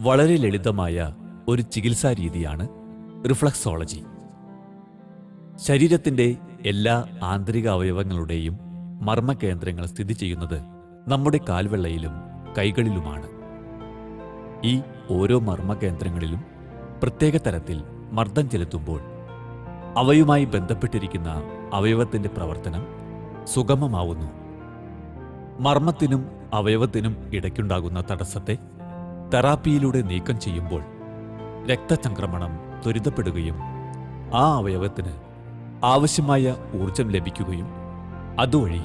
വളരെ ലളിതമായ ഒരു ചികിത്സാ രീതിയാണ് റിഫ്ലക്സോളജി. ശരീരത്തിൻ്റെ എല്ലാ ആന്തരിക അവയവങ്ങളുടെയും മർമ്മകേന്ദ്രങ്ങൾ സ്ഥിതി ചെയ്യുന്നത് നമ്മുടെ കാൽവെള്ളയിലും കൈകളിലുമാണ്. ഈ ഓരോ മർമ്മകേന്ദ്രങ്ങളിലും പ്രത്യേക തരത്തിൽ മർദ്ദം ചെലുത്തുമ്പോൾ അവയുമായി ബന്ധപ്പെട്ടിരിക്കുന്ന അവയവത്തിൻ്റെ പ്രവർത്തനം സുഗമമാവുന്നു. മർമ്മത്തിനും അവയവത്തിനും ഇടയ്ക്കുണ്ടാകുന്ന തടസ്സത്തെ തെറാപ്പിയിലൂടെ നീക്കം ചെയ്യുമ്പോൾ രക്തചംക്രമണം ത്വരിതപ്പെടുകയും ആ അവയവത്തിന് ആവശ്യമായ ഊർജം ലഭിക്കുകയും അതുവഴി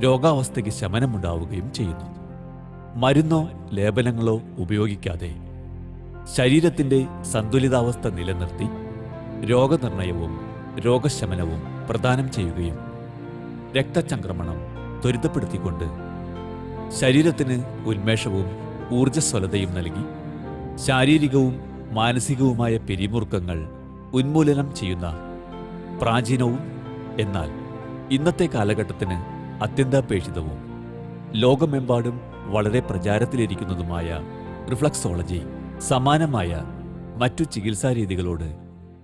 രോഗാവസ്ഥയ്ക്ക് ശമനമുണ്ടാവുകയും ചെയ്യുന്നു. മരുന്നോ ലേപനങ്ങളോ ഉപയോഗിക്കാതെ ശരീരത്തിൻ്റെ സന്തുലിതാവസ്ഥ നിലനിർത്തി രോഗനിർണയവും രോഗശമനവും പ്രദാനം ചെയ്യുകയും രക്തചംക്രമണം ത്വരിതപ്പെടുത്തിക്കൊണ്ട് ശരീരത്തിന് ഉന്മേഷവും ഊർജ്ജസ്വലതയും നൽകി ശാരീരികവും മാനസികവുമായ പിരിമുറുക്കങ്ങൾ ഉന്മൂലനം ചെയ്യുന്ന പ്രാചീനവും എന്നാൽ ഇന്നത്തെ കാലഘട്ടത്തിന് അത്യന്താപേക്ഷിതവും ലോകമെമ്പാടും വളരെ പ്രചാരത്തിലിരിക്കുന്നതുമായ റിഫ്ലക്സോളജി സമാനമായ മറ്റു ചികിത്സാരീതികളോട്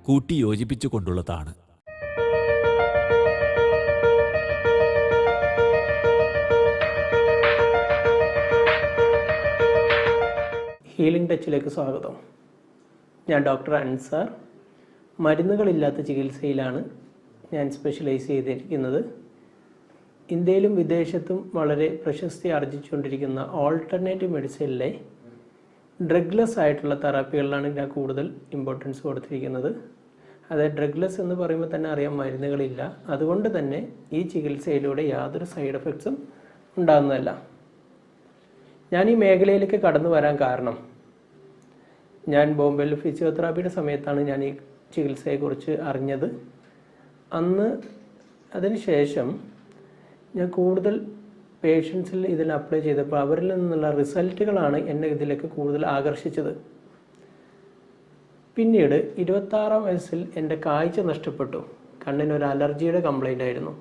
കൂട്ടിയോജിപ്പിച്ചുകൊണ്ടുള്ളതാണ്. ഹീലിംഗ് ടച്ചിലേക്ക് സ്വാഗതം. ഞാൻ ഡോക്ടർ അൻസാർ. മരുന്നുകളില്ലാത്ത ചികിത്സയിലാണ് ഞാൻ സ്പെഷ്യലൈസ് ചെയ്തിരിക്കുന്നത്. ഇന്ത്യയിലും വിദേശത്തും വളരെ പ്രശസ്തി ആർജിച്ചുകൊണ്ടിരിക്കുന്ന ഓൾട്ടർനേറ്റീവ് മെഡിസിനിലെ ഡ്രഗ്ലെസ് ആയിട്ടുള്ള തെറാപ്പികളിലാണ് ഞാൻ കൂടുതൽ ഇമ്പോർട്ടൻസ് കൊടുത്തിരിക്കുന്നത്. അതായത് ഡ്രഗ്ലെസ് എന്ന് പറയുമ്പോൾ തന്നെ അറിയാം, മരുന്നുകളില്ല. അതുകൊണ്ട് തന്നെ ഈ ചികിത്സയിലൂടെ യാതൊരു സൈഡ് എഫക്ട്സും ഉണ്ടാകുന്നതല്ല. ഞാൻ ഈ മേഖലയിലേക്ക് കടന്നു വരാൻ കാരണം, ഞാൻ ബോംബെയിൽ ഫിസിയോതെറാപ്പിയുടെ സമയത്താണ് ഞാൻ ഈ ചികിത്സയെക്കുറിച്ച് അറിഞ്ഞത്. അതിനുശേഷം ഞാൻ കൂടുതൽ പേഷ്യൻസിൽ ഇതിൽ അപ്ലൈ ചെയ്തപ്പോൾ അവരിൽ നിന്നുള്ള റിസൾട്ടുകളാണ് എന്നെ ഇതിലേക്ക് കൂടുതൽ ആകർഷിച്ചത്. പിന്നീട് 26-ാം വയസ്സിൽ എൻ്റെ കാഴ്ച നഷ്ടപ്പെട്ടു. കണ്ണിനൊരു അലർജിയുടെ കംപ്ലൈൻ്റ് ആയിരുന്നു.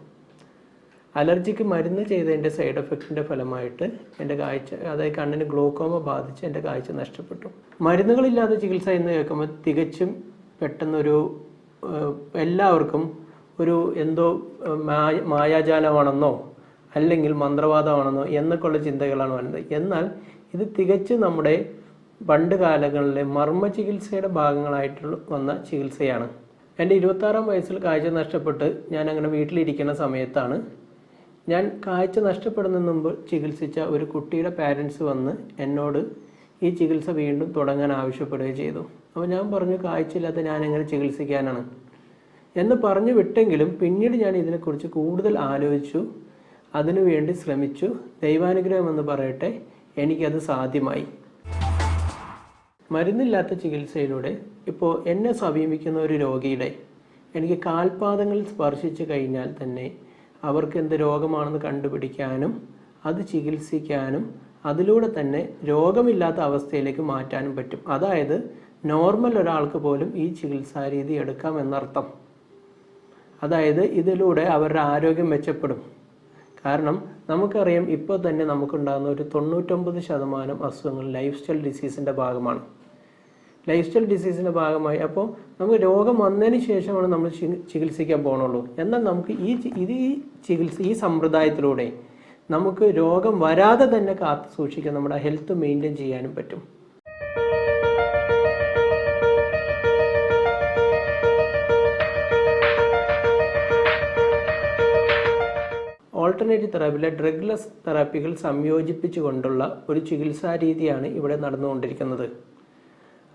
അലർജിക്ക് മരുന്ന് ചെയ്തതിൻ്റെ സൈഡ് എഫക്റ്റിൻ്റെ ഫലമായിട്ട് എൻ്റെ കാഴ്ച, അതായത് കണ്ണിന് ഗ്ലോക്കോമ ബാധിച്ച് എൻ്റെ കാഴ്ച നഷ്ടപ്പെട്ടു. മരുന്നുകളില്ലാത്ത ചികിത്സ എന്ന് കേൾക്കുമ്പോൾ തികച്ചും പെട്ടെന്നൊരു എല്ലാവർക്കും ഒരു എന്തോ മായാജാലമാണെന്നോ അല്ലെങ്കിൽ മന്ത്രവാദമാണെന്നോ എന്നൊക്കെയുള്ള ചിന്തകളാണ് വരുന്നത്. എന്നാൽ ഇത് തികച്ചും നമ്മുടെ പണ്ട് കാലങ്ങളിലെ മർമ്മ ചികിത്സയുടെ ഭാഗങ്ങളായിട്ട് വന്ന ചികിത്സയാണ്. എൻ്റെ 26-ാം വയസ്സിൽ കാഴ്ച നഷ്ടപ്പെട്ട് ഞാൻ അങ്ങനെ വീട്ടിലിരിക്കുന്ന സമയത്താണ് ഞാൻ കാഴ്ച നഷ്ടപ്പെടുന്നതിന് മുമ്പ് ചികിത്സിച്ച ഒരു കുട്ടിയുടെ പാരൻസ് വന്ന് എന്നോട് ഈ ചികിത്സ വീണ്ടും തുടങ്ങാൻ ആവശ്യപ്പെടുകയും ചെയ്തു. അപ്പോൾ ഞാൻ പറഞ്ഞു, കാഴ്ചയില്ലാത്ത ഞാൻ എങ്ങനെ ചികിത്സിക്കാനാണ് എന്ന് പറഞ്ഞു വിട്ടെങ്കിലും പിന്നീട് ഞാൻ ഇതിനെക്കുറിച്ച് കൂടുതൽ ആലോചിച്ചു, അതിനുവേണ്ടി ശ്രമിച്ചു. ദൈവാനുഗ്രഹം എന്ന് പറയട്ടെ, എനിക്കത് സാധ്യമായി. മരുന്നില്ലാത്ത ചികിത്സയിലൂടെ ഇപ്പോൾ എന്നെ സമീപിക്കുന്ന ഒരു രോഗിയുടെ എനിക്ക് കാൽപാദങ്ങളിൽ സ്പർശിച്ചു കഴിഞ്ഞാൽ തന്നെ അവർക്ക് എന്ത് രോഗമാണെന്ന് കണ്ടുപിടിക്കാനും അത് ചികിത്സിക്കാനും അതിലൂടെ തന്നെ രോഗമില്ലാത്ത അവസ്ഥയിലേക്ക് മാറ്റാനും പറ്റും. അതായത് നോർമൽ ഒരാൾക്ക് പോലും ഈ ചികിത്സാരീതി എടുക്കാം എന്നർത്ഥം. അതായത് ഇതിലൂടെ അവരുടെ ആരോഗ്യം മെച്ചപ്പെടും. കാരണം നമുക്കറിയാം, ഇപ്പോൾ തന്നെ നമുക്കുണ്ടാകുന്ന ഒരു 99% അസുഖങ്ങൾ ലൈഫ് സ്റ്റൈൽ ഡിസീസിൻ്റെ ഭാഗമാണ്. ലൈഫ് സ്റ്റൈൽ ഡിസീസിൻ്റെ ഭാഗമായി അപ്പോൾ നമുക്ക് രോഗം വന്നതിന് ശേഷമാണ് നമ്മൾ ചികിത്സിക്കാൻ പോകണുള്ളൂ. എന്നാൽ നമുക്ക് ഈ സമ്പ്രദായത്തിലൂടെ നമുക്ക് രോഗം വരാതെ തന്നെ കാത്തു സൂക്ഷിക്കാൻ, നമ്മുടെ ഹെൽത്ത് മെയിൻറ്റെയിൻ ചെയ്യാനും പറ്റും. ഓൾട്ടർനേറ്റീവ് തെറാപ്പിയിലെ ഡ്രഗ്ലെസ് തെറാപ്പികൾ സംയോജിപ്പിച്ചുകൊണ്ടുള്ള ഒരു ചികിത്സാ രീതിയാണ് ഇവിടെ നടന്നുകൊണ്ടിരിക്കുന്നത്.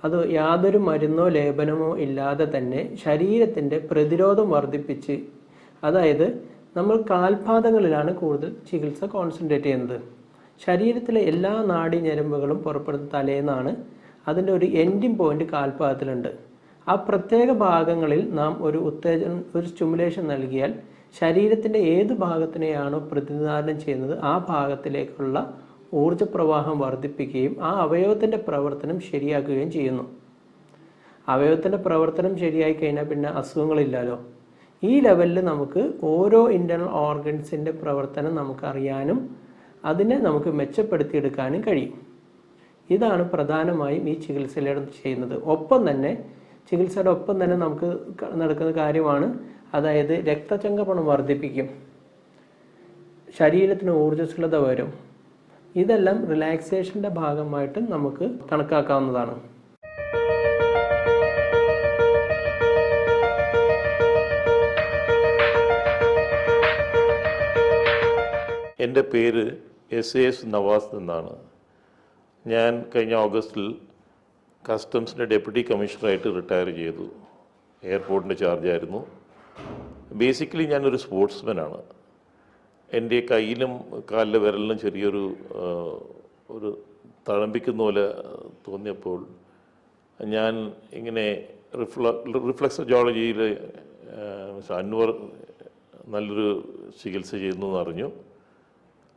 അത് യാതൊരു മരുന്നോ ലേപനമോ ഇല്ലാതെ തന്നെ ശരീരത്തിൻ്റെ പ്രതിരോധം വർദ്ധിപ്പിച്ച്, അതായത് നമ്മൾ കാൽപാദങ്ങളിലാണ് കൂടുതൽ ചികിത്സ കോൺസെൻട്രേറ്റ് ചെയ്യുന്നത്. ശരീരത്തിലെ എല്ലാ നാഡി ഞരമ്പുകളും പുറപ്പെടുന്ന തലേന്നാണ്. അതിൻ്റെ ഒരു എൻഡിങ് പോയിന്റ് കാൽപാദത്തിലുണ്ട്. ആ പ്രത്യേക ഭാഗങ്ങളിൽ നാം ഒരു ഉത്തേജനം, ഒരു സ്റ്റിമുലേഷൻ നൽകിയാൽ ശരീരത്തിൻ്റെ ഏത് ഭാഗത്തിനെയാണോ പ്രതിനിധാനം ചെയ്യുന്നത് ആ ഭാഗത്തിലേക്കുള്ള ഊർജ്ജപ്രവാഹം വർദ്ധിപ്പിക്കുകയും ആ അവയവത്തിൻ്റെ പ്രവർത്തനം ശരിയാക്കുകയും ചെയ്യുന്നു. അവയവത്തിൻ്റെ പ്രവർത്തനം ശരിയായി കഴിഞ്ഞാൽ പിന്നെ അസുഖങ്ങളില്ലല്ലോ. ഈ ലെവലിൽ നമുക്ക് ഓരോ ഇൻറ്റേർണൽ ഓർഗൻസിൻ്റെ പ്രവർത്തനം നമുക്കറിയാനും അതിനെ നമുക്ക് മെച്ചപ്പെടുത്തിയെടുക്കാനും കഴിയും. ഇതാണ് പ്രധാനമായും ഈ ചികിത്സയിലൂടെ ചെയ്യുന്നത്. ഒപ്പം തന്നെ ചികിത്സയുടെ ഒപ്പം തന്നെ നമുക്ക് നടക്കുന്ന കാര്യമാണ്, അതായത് രക്തചംക്രമണം വർദ്ധിപ്പിക്കും, ശരീരത്തിന് ഊർജ്ജസ്വലത വരും. ഇതെല്ലാം റിലാക്സേഷൻ്റെ ഭാഗമായിട്ട് നമുക്ക് കണക്കാക്കാവുന്നതാണ്. എൻ്റെ പേര് SAS നവാസ് എന്നാണ്. ഞാൻ കഴിഞ്ഞ ഓഗസ്റ്റിൽ കസ്റ്റംസിൻ്റെ ഡെപ്യൂട്ടി കമ്മീഷണറായിട്ട് റിട്ടയർ ചെയ്തു. എയർപോർട്ടിൻ്റെ ചാർജായിരുന്നു. ബേസിക്കലി ഞാനൊരു സ്പോർട്സ്മാനാണ്. എൻ്റെ കയ്യിലും കാലിലെ വിരലിലും ചെറിയൊരു ഒരു തഴമ്പിക്കുന്ന പോലെ തോന്നിയപ്പോൾ ഞാൻ ഇങ്ങനെ റിഫ്ലക്സോളജിയിൽ അൻവർ നല്ലൊരു ചികിത്സ ചെയ്യുന്നു എന്നറിഞ്ഞു.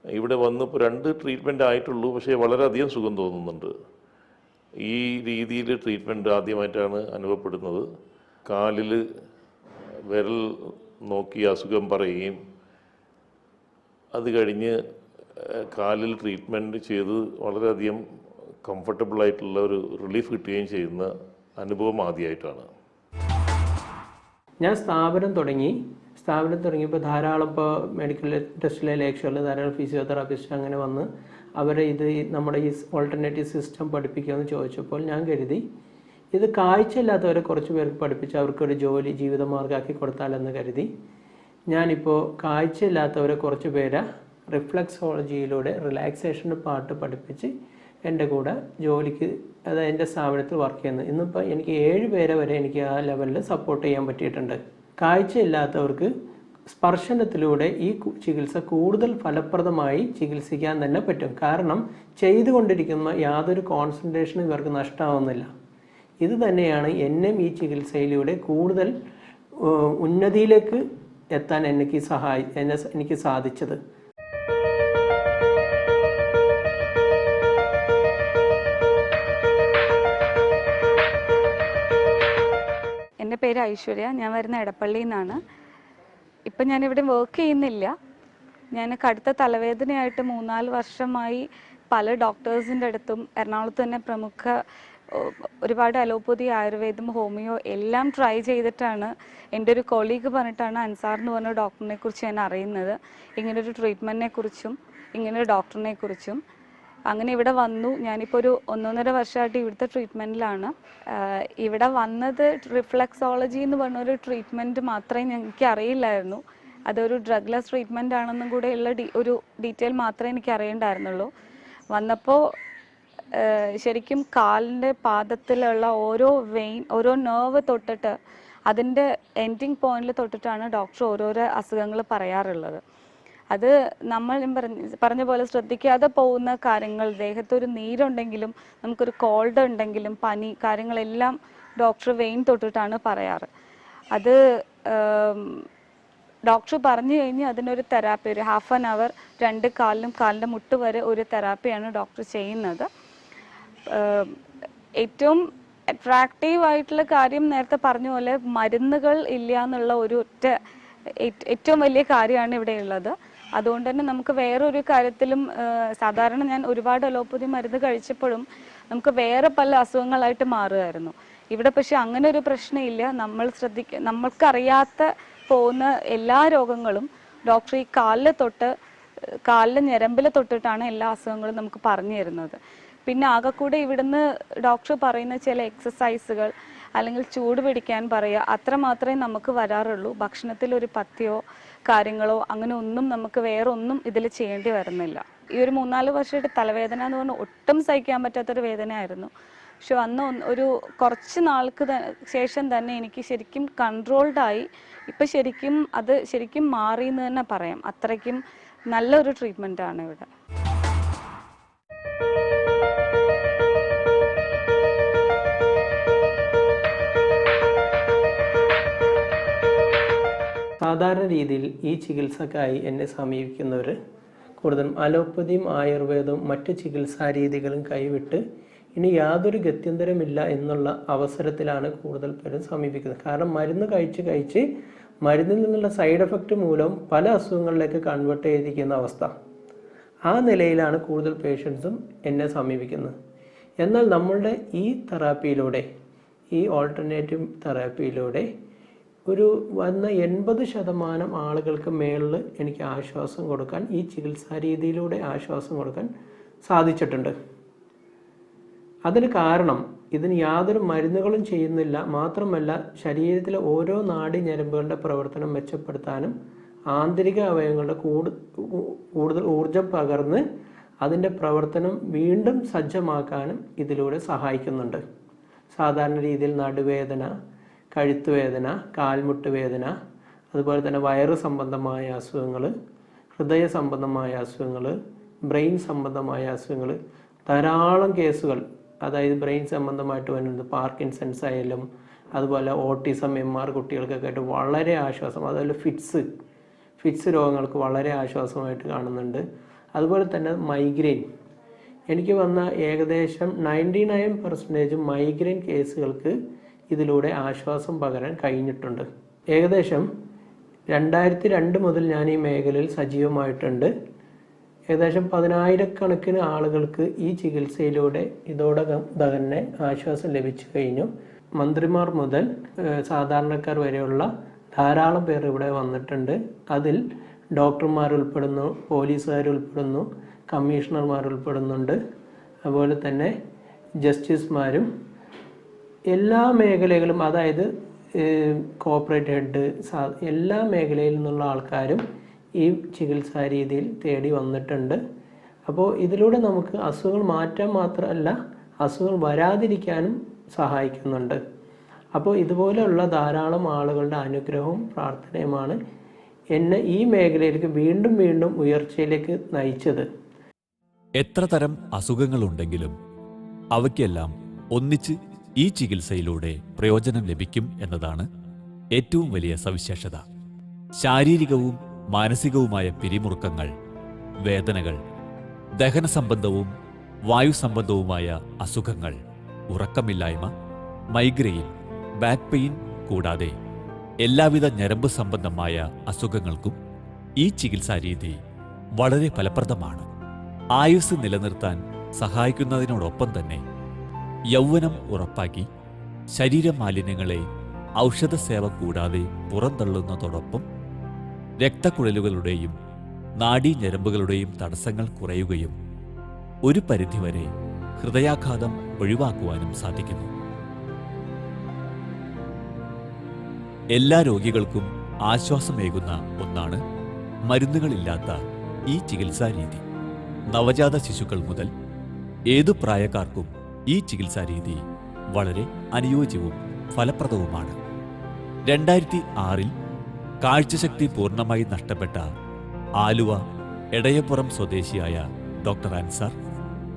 ഇവിടെ വന്നിപ്പോൾ 2 ട്രീറ്റ്മെൻറ്റ് ആയിട്ടുള്ളൂ, പക്ഷേ വളരെയധികം സുഖം തോന്നുന്നുണ്ട്. ഈ രീതിയിൽ ട്രീറ്റ്മെൻറ്റ് ആദ്യമായിട്ടാണ് അനുഭവപ്പെടുന്നത്. കാലിൽ വിരൽ നോക്കി അസുഖം പറയുകയും അത് കഴിഞ്ഞ് കാലിൽ ട്രീറ്റ്മെൻറ്റ് ചെയ്ത് വളരെയധികം കംഫർട്ടബിളായിട്ടുള്ള ഒരു റിലീഫ് കിട്ടുകയും ചെയ്യുന്ന അനുഭവം ആദ്യമായിട്ടാണ്. ഞാൻ സ്ഥാപനം തുടങ്ങിയപ്പോൾ ധാരാളം ഇപ്പോൾ മെഡിക്കൽ ടെസ്റ്റിലെ ലേക്ഷറിൽ ധാരാളം ഫിസിയോതെറാപ്പിസ്റ്റ് അങ്ങനെ വന്ന് അവരെ നമ്മുടെ ഈ ഓൾട്ടർനേറ്റീവ് സിസ്റ്റം പഠിപ്പിക്കുമെന്ന് ചോദിച്ചപ്പോൾ ഞാൻ കരുതി ഇത് കാഴ്ചയില്ലാത്തവരെ കുറച്ച് പേർക്ക് പഠിപ്പിച്ച് അവർക്കൊരു ജോലി ജീവിതമാർഗ്ഗമാക്കി കൊടുത്താലെന്ന് കരുതി ഞാനിപ്പോൾ കാഴ്ചയില്ലാത്തവരെ കുറച്ച് പേരെ റിഫ്ലക്സോളജിയിലൂടെ റിലാക്സേഷൻ്റെ പാട്ട് പഠിപ്പിച്ച് എൻ്റെ കൂടെ ജോലിക്ക്, അതായത് എൻ്റെ സ്ഥാപനത്തിൽ വർക്ക് ചെയ്യുന്നത്. ഇന്നിപ്പോൾ എനിക്ക് 7 പേരെ വരെ എനിക്ക് ആ ലെവലിൽ സപ്പോർട്ട് ചെയ്യാൻ പറ്റിയിട്ടുണ്ട്. കാഴ്ചയില്ലാത്തവർക്ക് സ്പർശനത്തിലൂടെ ഈ ചികിത്സ കൂടുതൽ ഫലപ്രദമായി ചികിത്സിക്കാൻ തന്നെ പറ്റും. കാരണം ചെയ്തുകൊണ്ടിരിക്കുന്ന യാതൊരു കോൺസെൻട്രേഷനും ഇവർക്ക് നഷ്ടമാവുന്നില്ല. ഇത് തന്നെയാണ് എന്നെ ഈ ചികിത്സയിലൂടെ കൂടുതൽ ഉന്നതിയിലേക്ക് എത്താൻ എനിക്ക് സാധിച്ചത്. എൻ്റെ പേര് ഐശ്വര്യ. ഞാൻ വരുന്ന എടപ്പള്ളിയിൽ നിന്നാണ്. ഇപ്പം ഞാനിവിടെ വർക്ക് ചെയ്യുന്നില്ല. ഞാൻ കടുത്ത തലവേദനയായിട്ട് 3-4 വർഷമായി പല ഡോക്ടേഴ്സിൻ്റെ അടുത്തും എറണാകുളത്ത് തന്നെ പ്രമുഖ ഒരുപാട് അലോപ്പതി, ആയുർവേദം, ഹോമിയോ എല്ലാം ട്രൈ ചെയ്തിട്ടാണ് എൻ്റെ ഒരു കൊളീഗ് പറഞ്ഞിട്ടാണ് അൻസാർ എന്ന് പറഞ്ഞ ഡോക്ടറിനെ കുറിച്ച് ഞാൻ അറിയുന്നത്. ഇങ്ങനൊരു ട്രീറ്റ്മെൻറ്റിനെ കുറിച്ചും ഇങ്ങനൊരു ഡോക്ടറിനെ കുറിച്ചും. അങ്ങനെ ഇവിടെ വന്നു. ഞാനിപ്പോൾ ഒരു 1.5 വർഷമായിട്ട് ഇവിടുത്തെ ട്രീറ്റ്മെൻറ്റിലാണ്. ഇവിടെ വന്നത് റിഫ്ലക്സോളജി എന്ന് പറഞ്ഞൊരു ട്രീറ്റ്മെൻറ്റ് മാത്രമേ എനിക്ക് അറിയില്ലായിരുന്നു. അതൊരു ഡ്രഗ്ലെസ് ട്രീറ്റ്മെൻറ്റ് ആണെന്നും കൂടെ ഉള്ള ഒരു ഡീറ്റെയിൽ മാത്രമേ എനിക്ക് അറിയണ്ടായിരുന്നുള്ളൂ. വന്നപ്പോൾ ശരിക്കും കാലിൻ്റെ പാദത്തിലുള്ള ഓരോ വെയിൻ, ഓരോ നെർവ് തൊട്ടിട്ട് അതിൻ്റെ എൻഡിങ് പോയിന്റിൽ തൊട്ടിട്ടാണ് ഡോക്ടർ ഓരോരോ അസുഖങ്ങൾ പറയാറുള്ളത്. അത് നമ്മൾ പറഞ്ഞ പോലെ ശ്രദ്ധിക്കാതെ പോകുന്ന കാര്യങ്ങൾ, ദേഹത്തൊരു നീരുണ്ടെങ്കിലും നമുക്കൊരു കോൾഡ് ഉണ്ടെങ്കിലും പനി കാര്യങ്ങളെല്ലാം ഡോക്ടർ വെയിൻ തൊട്ടിട്ടാണ് പറയാറ്. അത് ഡോക്ടർ പറഞ്ഞു കഴിഞ്ഞ് അതിനൊരു തെറാപ്പി, ഒരു 1/2 hour 2 കാലിലും കാലിൻ്റെ മുട്ട് വരെ ഒരു തെറാപ്പിയാണ് ഡോക്ടർ ചെയ്യുന്നത്. ഏറ്റവും അട്രാക്റ്റീവ് ആയിട്ടുള്ള കാര്യം നേരത്തെ പറഞ്ഞ പോലെ മരുന്നുകൾ ഇല്ല എന്നുള്ള ഏറ്റവും വലിയ കാര്യമാണ് ഇവിടെ ഉള്ളത്. അതുകൊണ്ട് തന്നെ നമുക്ക് വേറൊരു കാര്യത്തിലും, സാധാരണ ഞാൻ ഒരുപാട് അലോപ്പതി മരുന്ന് കഴിച്ചപ്പോഴും നമുക്ക് വേറെ പല അസുഖങ്ങളായിട്ട് മാറുമായിരുന്നു. ഇവിടെ പക്ഷെ അങ്ങനെ ഒരു പ്രശ്നമില്ല. നമ്മൾക്കറിയാത്ത പോകുന്ന എല്ലാ രോഗങ്ങളും ഡോക്ടർ ഈ കാലിലെ ഞരമ്പിൽ തൊട്ടിട്ടാണ് എല്ലാ അസുഖങ്ങളും നമുക്ക് പറഞ്ഞു തരുന്നത്. പിന്നെ ആകെക്കൂടെ ഇവിടുന്ന് ഡോക്ടർ പറയുന്ന ചില എക്സസൈസുകൾ അല്ലെങ്കിൽ ചൂട് പിടിക്കാൻ പറയുക, അത്ര മാത്രമേ നമുക്ക് വരാറുള്ളൂ. ഭക്ഷണത്തിൽ ഒരു പഥ്യമോ കാര്യങ്ങളോ അങ്ങനെ ഒന്നും നമുക്ക് വേറെ ഒന്നും ഇതിൽ ചെയ്യേണ്ടി വരുന്നില്ല. ഈ ഒരു 3-4 വർഷമായിട്ട് തലവേദന എന്ന് പറഞ്ഞാൽ ഒട്ടും സഹിക്കാൻ പറ്റാത്തൊരു വേദനയായിരുന്നു. പക്ഷെ വന്ന് ഒരു കുറച്ച് നാൾക്ക് ശേഷം തന്നെ എനിക്ക് ശരിക്കും കൺട്രോൾഡായി. ഇപ്പം ശരിക്കും അത് ശരിക്കും മാറി എന്ന് തന്നെ പറയാം. അത്രയ്ക്കും നല്ലൊരു ട്രീറ്റ്മെൻറ്റാണ് ഇവിടെ. സാധാരണ രീതിയിൽ ഈ ചികിത്സക്കായി എന്നെ സമീപിക്കുന്നവർ കൂടുതലും അലോപ്പതിയും ആയുർവേദവും മറ്റ് ചികിത്സാ രീതികളും കൈവിട്ട് ഇനി യാതൊരു ഗത്യന്തരമില്ല എന്നുള്ള അവസരത്തിലാണ് കൂടുതൽ പേരും സമീപിക്കുന്നത്. കാരണം മരുന്ന് കഴിച്ച് മരുന്നിൽ നിന്നുള്ള സൈഡ് എഫക്റ്റ് മൂലം പല അസുഖങ്ങളിലേക്ക് കൺവേർട്ട് ചെയ്തിരിക്കുന്ന അവസ്ഥ. ആ നിലയിലാണ് കൂടുതൽ പേഷ്യൻസും എന്നെ സമീപിക്കുന്നത്. എന്നാൽ നമ്മളുടെ ഈ തെറാപ്പിയിലൂടെ, ഈ ഓൾട്ടർനേറ്റീവ് തെറാപ്പിയിലൂടെ ഒരു വന്ന 80% ആളുകൾക്ക് മേളിൽ എനിക്ക് ആശ്വാസം കൊടുക്കാൻ, ഈ ചികിത്സാ രീതിയിലൂടെ ആശ്വാസം കൊടുക്കാൻ സാധിച്ചിട്ടുണ്ട്. അതിന് കാരണം ഇതിന് യാതൊരു മരുന്നുകളും ചെയ്യുന്നില്ല, മാത്രമല്ല ശരീരത്തിലെ ഓരോ നാഡീഞരമ്പുകളുടെ പ്രവർത്തനം മെച്ചപ്പെടുത്താനും ആന്തരിക അവയവങ്ങളുടെ കൂടുതൽ ഊർജം പകർന്ന് അതിൻ്റെ പ്രവർത്തനം വീണ്ടും സജ്ജമാക്കാനും ഇതിലൂടെ സഹായിക്കുന്നുണ്ട്. സാധാരണ രീതിയിൽ നടുവേദന, കഴുത്തുവേദന, കാൽമുട്ട് വേദന, അതുപോലെ തന്നെ വയറ് സംബന്ധമായ അസുഖങ്ങൾ, ഹൃദയ സംബന്ധമായ അസുഖങ്ങൾ, ബ്രെയിൻ സംബന്ധമായ അസുഖങ്ങൾ, ധാരാളം കേസുകൾ, അതായത് ബ്രെയിൻ സംബന്ധമായിട്ട് വരുന്നത് പാർക്കിൻസൺസ് ആയാലും അതുപോലെ ഓട്ടിസം, MR കുട്ടികൾക്കൊക്കെ ആയിട്ട് വളരെ ആശ്വാസം, അതുപോലെ ഫിറ്റ്സ് രോഗങ്ങൾക്ക് വളരെ ആശ്വാസമായിട്ട് കാണുന്നുണ്ട്. അതുപോലെ തന്നെ മൈഗ്രെയിൻ, എനിക്ക് വന്ന ഏകദേശം 99% മൈഗ്രെയിൻ കേസുകൾക്ക് ഇതിലൂടെ ആശ്വാസം പകരാൻ കഴിഞ്ഞിട്ടുണ്ട്. ഏകദേശം 2002 മുതൽ ഞാൻ ഈ മേഖലയിൽ സജീവമായിട്ടുണ്ട്. ഏകദേശം 10,000-കണക്കിന് ആളുകൾക്ക് ഈ ചികിത്സയിലൂടെ ഇതോടകം തന്നെ ആശ്വാസം ലഭിച്ചു കഴിഞ്ഞു. മന്ത്രിമാർ മുതൽ സാധാരണക്കാർ വരെയുള്ള ധാരാളം പേർ ഇവിടെ വന്നിട്ടുണ്ട്. അതിൽ ഡോക്ടർമാർ ഉൾപ്പെടുന്നു, പോലീസുകാർ ഉൾപ്പെടുന്നു, കമ്മീഷണർമാർ ഉൾപ്പെടുന്നുണ്ട്, അതുപോലെ തന്നെ ജസ്റ്റിസുമാരും, എല്ലാ മേഖലകളും, അതായത് കോർപ്പറേറ്റ് ഹെഡ്, എല്ലാ മേഖലയിൽ നിന്നുള്ള ആൾക്കാരും ഈ ചികിത്സാ രീതിയിൽ തേടി വന്നിട്ടുണ്ട്. അപ്പോൾ ഇതിലൂടെ നമുക്ക് അസുഖങ്ങൾ മാറ്റാൻ മാത്രമല്ല അസുഖങ്ങൾ വരാതിരിക്കാനും സഹായിക്കുന്നുണ്ട്. അപ്പോൾ ഇതുപോലെയുള്ള ധാരാളം ആളുകളുടെ അനുഗ്രഹവും പ്രാർത്ഥനയുമാണ് എന്നെ ഈ മേഖലയിലേക്ക് വീണ്ടും വീണ്ടും ഉയർച്ചയിലേക്ക് നയിച്ചത്. എത്ര തരം അസുഖങ്ങളുണ്ടെങ്കിലും അവയ്ക്കെല്ലാം ഒന്നിച്ച് ഈ ചികിത്സയിലൂടെ പ്രയോജനം ലഭിക്കും എന്നതാണ് ഏറ്റവും വലിയ സവിശേഷത. ശാരീരികവും മാനസികവുമായ പിരിമുറുക്കങ്ങൾ, വേദനകൾ, ദഹന സംബന്ധവും വായു സംബന്ധവുമായ അസുഖങ്ങൾ, ഉറക്കമില്ലായ്മ, മൈഗ്രെയിൻ, ബാക്ക് പെയിൻ കൂടാതെ എല്ലാവിധ ഞരമ്പ് സംബന്ധമായ അസുഖങ്ങൾക്കും ഈ ചികിത്സാ രീതി വളരെ ഫലപ്രദമാണ്. ആയുസ് നിലനിർത്താൻ സഹായിക്കുന്നതിനോടൊപ്പം തന്നെ യൗവനം ഉറപ്പാക്കി ശരീരമാലിന്യങ്ങളെ ഔഷധസേവ കൂടാതെ പുറന്തള്ളുന്നതോടൊപ്പം രക്തക്കുഴലുകളുടെയും നാഡീഞരമ്പുകളുടെയും തടസ്സങ്ങൾ കുറയുകയും ഒരു പരിധിവരെ ഹൃദയാഘാതം ഒഴിവാക്കുവാനും സാധിക്കുന്നു. എല്ലാ രോഗികൾക്കും ആശ്വാസമേകുന്ന ഒന്നാണ് മരുന്നുകളില്ലാത്ത ഈ ചികിത്സാ രീതി. നവജാത ശിശുക്കൾ മുതൽ ഏതു പ്രായക്കാർക്കും ഈ ചികിത്സാ രീതി വളരെ അനുയോജ്യവും ഫലപ്രദവുമാണ്. 2006 കാഴ്ചശക്തി പൂർണ്ണമായി നഷ്ടപ്പെട്ട ആലുവ എടയപ്പുറം സ്വദേശിയായ ഡോക്ടർ അൻസാർ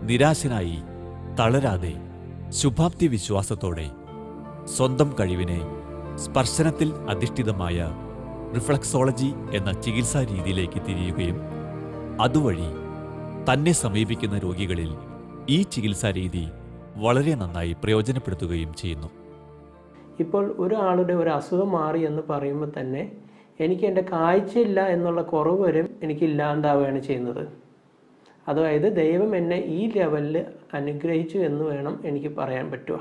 നിരാശനായി തളരാതെ ശുഭാപ്തി വിശ്വാസത്തോടെ സ്വന്തം കഴിവിനെ സ്പർശനത്തിൽ അധിഷ്ഠിതമായ റിഫ്ലക്സോളജി എന്ന ചികിത്സാ രീതിയിലേക്ക് തിരിയുകയും അതുവഴി തന്നെ സമീപിക്കുന്ന രോഗികളിൽ ഈ ചികിത്സാ രീതി വളരെ നന്നായി പ്രയോജനപ്പെടുത്തുകയും ചെയ്യുന്നു. ഇപ്പോൾ ഒരാളുടെ ഒരു അസുഖം മാറി എന്ന് പറയുമ്പോൾ തന്നെ എനിക്ക് എൻ്റെ കാഴ്ചയില്ല എന്നുള്ള കുറവ് വരെ എനിക്ക് ഇല്ലാണ്ടാവുകയാണ് ചെയ്യുന്നത്. അതായത് ദൈവം എന്നെ ഈ ലെവലിൽ അനുഗ്രഹിച്ചു എന്ന് വേണം എനിക്ക് പറയാൻ പറ്റുക.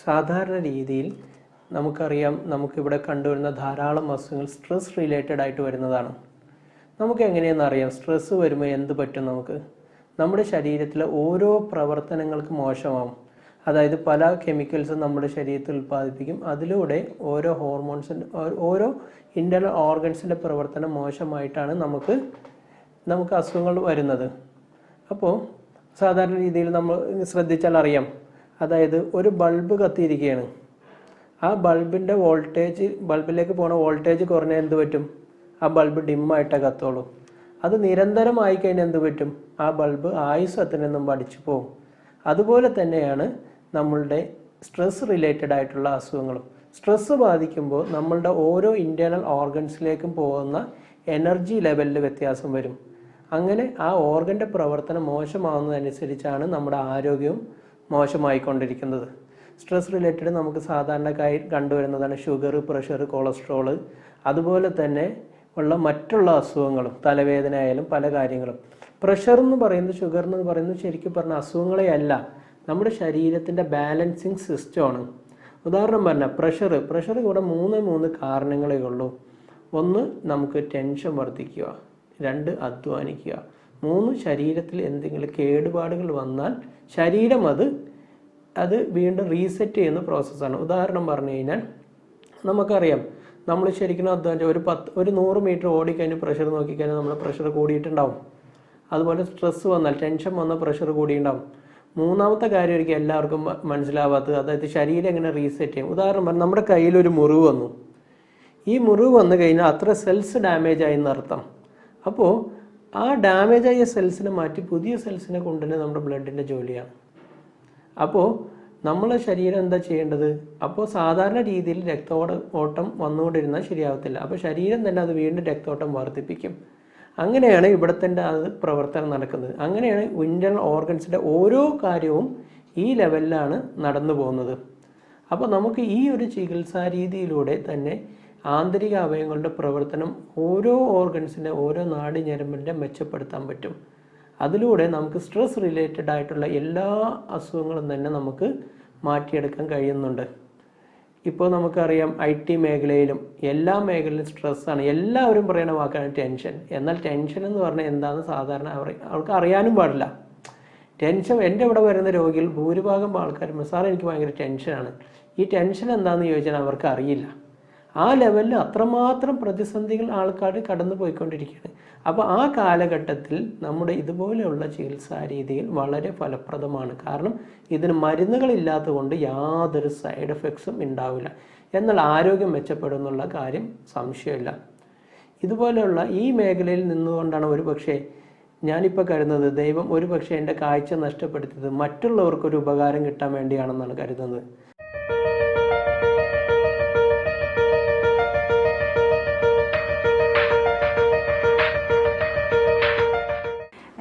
സാധാരണ രീതിയിൽ നമുക്കറിയാം, നമുക്കിവിടെ കണ്ടുവരുന്ന ധാരാളം അസുഖങ്ങൾ സ്ട്രെസ് റിലേറ്റഡ് ആയിട്ട് വരുന്നതാണ്. നമുക്ക് എങ്ങനെയെന്ന് അറിയാം സ്ട്രെസ്സ് വരുമ്പോൾ എന്ത് പറ്റും? നമ്മുടെ ശരീരത്തിലെ ഓരോ പ്രവർത്തനങ്ങൾക്ക് മോശമാവും. അതായത് പല കെമിക്കൽസും നമ്മുടെ ശരീരത്തിൽ ഉൽപ്പാദിപ്പിക്കും. അതിലൂടെ ഓരോ ഹോർമോൺസിൻ്റെ ഓരോ ഇൻ്റർണൽ ഓർഗൻസിൻ്റെ പ്രവർത്തനം മോശമായിട്ടാണ് നമുക്ക് അസുഖങ്ങൾ വരുന്നത്. അപ്പോൾ സാധാരണ രീതിയിൽ നമ്മൾ ശ്രദ്ധിച്ചാൽ അറിയാം, അതായത് ഒരു ബൾബ് കത്തിയിരിക്കുകയാണ്. ആ ബൾബിൻ്റെ ബൾബിലേക്ക് പോകുന്ന വോൾട്ടേജ് കുറഞ്ഞാൽ എന്ത് പറ്റും? ആ ബൾബ് ഡിമ്മായിട്ടേ കത്തുള്ളൂ. അത് നിരന്തരമായി കഴിഞ്ഞാൽ എന്ത് പറ്റും? ആ ബൾബ് ആയുസ്സത്തിൽ നിന്നും പഠിച്ചു പോകും. അതുപോലെ തന്നെയാണ് നമ്മളുടെ സ്ട്രെസ് റിലേറ്റഡ് ആയിട്ടുള്ള അസുഖങ്ങളും. സ്ട്രെസ്സ് ബാധിക്കുമ്പോൾ നമ്മളുടെ ഓരോ ഇൻറ്റേർണൽ ഓർഗൻസിലേക്കും പോകുന്ന എനർജി ലെവലിൽ വ്യത്യാസം വരും. അങ്ങനെ ആ ഓർഗൻ്റെ പ്രവർത്തനം മോശമാവുന്നതനുസരിച്ചാണ് നമ്മുടെ ആരോഗ്യവും മോശമായിക്കൊണ്ടിരിക്കുന്നത്. സ്ട്രെസ് റിലേറ്റഡ് നമുക്ക് സാധാരണക്കായി കണ്ടുവരുന്നതാണ് ഷുഗർ, പ്രഷർ, കൊളസ്ട്രോള്, അതുപോലെ തന്നെ ഉള്ള മറ്റുള്ള അസുഖങ്ങളും, തലവേദന ആയാലും പല കാര്യങ്ങളും. പ്രഷർ എന്ന് പറയുന്നത്, ഷുഗർ എന്ന് പറയുന്നത് ശരിക്കും പറഞ്ഞ അസുഖങ്ങളെ അല്ല, നമ്മുടെ ശരീരത്തിൻ്റെ ബാലൻസിങ് സിസ്റ്റമാണ്. ഉദാഹരണം പറഞ്ഞാൽ പ്രഷർ കൂടെ മൂന്ന് കാരണങ്ങളേ ഉള്ളൂ. ഒന്ന്, നമുക്ക് ടെൻഷൻ വർദ്ധിക്കുക. 2, അധ്വാനിക്കുക. 3, ശരീരത്തിൽ എന്തെങ്കിലും കേടുപാടുകൾ വന്നാൽ ശരീരം അത് വീണ്ടും റീസെറ്റ് ചെയ്യുന്ന പ്രോസസ്സാണ്. ഉദാഹരണം പറഞ്ഞു കഴിഞ്ഞാൽ നമുക്കറിയാം, നമ്മൾ ശരിക്കും അധ്വാനിച്ച ഒരു 100 മീറ്റർ ഓടിക്കഴിഞ്ഞ് പ്രഷർ നോക്കിക്കഴിഞ്ഞാൽ നമ്മുടെ പ്രഷർ കൂടിയിട്ടുണ്ടാവും. അതുപോലെ സ്ട്രെസ് വന്നാൽ, ടെൻഷൻ വന്നാൽ പ്രഷർ കൂടിയിട്ടുണ്ടാവും. മൂന്നാമത്തെ കാര്യം ഒരിക്കലും എല്ലാവർക്കും മനസ്സിലാവാത്തത്, അതായത് ശരീരം എങ്ങനെ റീസെറ്റ് ചെയ്യും. ഉദാഹരണം പറഞ്ഞാൽ നമ്മുടെ കയ്യിലൊരു മുറിവ് വന്നു. ഈ മുറിവ് വന്നു കഴിഞ്ഞാൽ അത്ര സെൽസ് ഡാമേജ് ആയി എന്നർത്ഥം. അപ്പോൾ ആ ഡാമേജായ സെൽസിനെ മാറ്റി പുതിയ സെൽസിനെ കൊണ്ടുവരുന്നത് നമ്മുടെ ബ്ലഡിൻ്റെ ജോലിയാണ്. അപ്പോൾ നമ്മളെ ശരീരം എന്താ ചെയ്യേണ്ടത്? അപ്പോൾ സാധാരണ രീതിയിൽ ഓട്ടം വന്നുകൊണ്ടിരുന്നാൽ ശരിയാവത്തില്ല. അപ്പോൾ ശരീരം തന്നെ അത് വീണ്ടും രക്തോട്ടം വർദ്ധിപ്പിക്കും. അങ്ങനെയാണ് ഇവിടത്തിൻ്റെ പ്രവർത്തനം നടക്കുന്നത്. അങ്ങനെയാണ് ഇൻറ്റേർണൽ ഓർഗൻസിൻ്റെ ഓരോ കാര്യവും ഈ ലെവലിലാണ് നടന്നു പോകുന്നത്. അപ്പോൾ നമുക്ക് ഈ ഒരു ചികിത്സാ രീതിയിലൂടെ തന്നെ ആന്തരിക അവയവങ്ങളുടെ പ്രവർത്തനം, ഓരോ ഓർഗൻസിൻ്റെ ഓരോ നാഡിഞരമ്പിൻ്റെ മെച്ചപ്പെടുത്താൻ പറ്റും. അതിലൂടെ നമുക്ക് സ്ട്രെസ് റിലേറ്റഡ് ആയിട്ടുള്ള എല്ലാ അസുഖങ്ങളും തന്നെ നമുക്ക് മാറ്റിയെടുക്കാൻ കഴിയുന്നുണ്ട്. ഇപ്പോൾ നമുക്കറിയാം IT മേഖലയിലും എല്ലാ മേഖലയിലും സ്ട്രെസ്സാണ്. എല്ലാവരും പറയുന്ന വാക്കാണ് ടെൻഷൻ. എന്നാൽ ടെൻഷൻ എന്ന് പറഞ്ഞാൽ എന്താണെന്ന് സാധാരണ അവർക്ക് അറിയാനും പാടില്ല. ടെൻഷൻ, എൻ്റെ ഇവിടെ വരുന്ന രോഗികൾ ഭൂരിഭാഗം ആൾക്കാരും സാർ എനിക്ക് ഭയങ്കര ടെൻഷനാണ്. ഈ ടെൻഷൻ എന്താണെന്ന് ചോദിച്ചാൽ അവർക്ക് അറിയില്ല. ആ ലെവലിൽ അത്രമാത്രം പ്രതിസന്ധികൾ ആൾക്കാർ കടന്നു പോയിക്കൊണ്ടിരിക്കുകയാണ്. അപ്പോൾ ആ കാലഘട്ടത്തിൽ നമ്മുടെ ഇതുപോലെയുള്ള ചികിത്സാ രീതികൾ വളരെ ഫലപ്രദമാണ്. കാരണം ഇതിന് മരുന്നുകളില്ലാത്തതുകൊണ്ട് യാതൊരു സൈഡ് എഫക്ട്സും ഉണ്ടാവില്ല. എന്നാൽ ആരോഗ്യം മെച്ചപ്പെടുന്നുള്ള കാര്യം സംശയമില്ല. ഇതുപോലെയുള്ള ഈ മേഖലയിൽ നിന്നുകൊണ്ടാണ് ഒരുപക്ഷെ ഞാനിപ്പോൾ കരുതുന്നത് ദൈവം ഒരുപക്ഷെ എൻ്റെ കാഴ്ച നഷ്ടപ്പെടുത്തിയത് മറ്റുള്ളവർക്കൊരു ഉപകാരം കിട്ടാൻ വേണ്ടിയാണെന്നാണ് കരുതുന്നത്.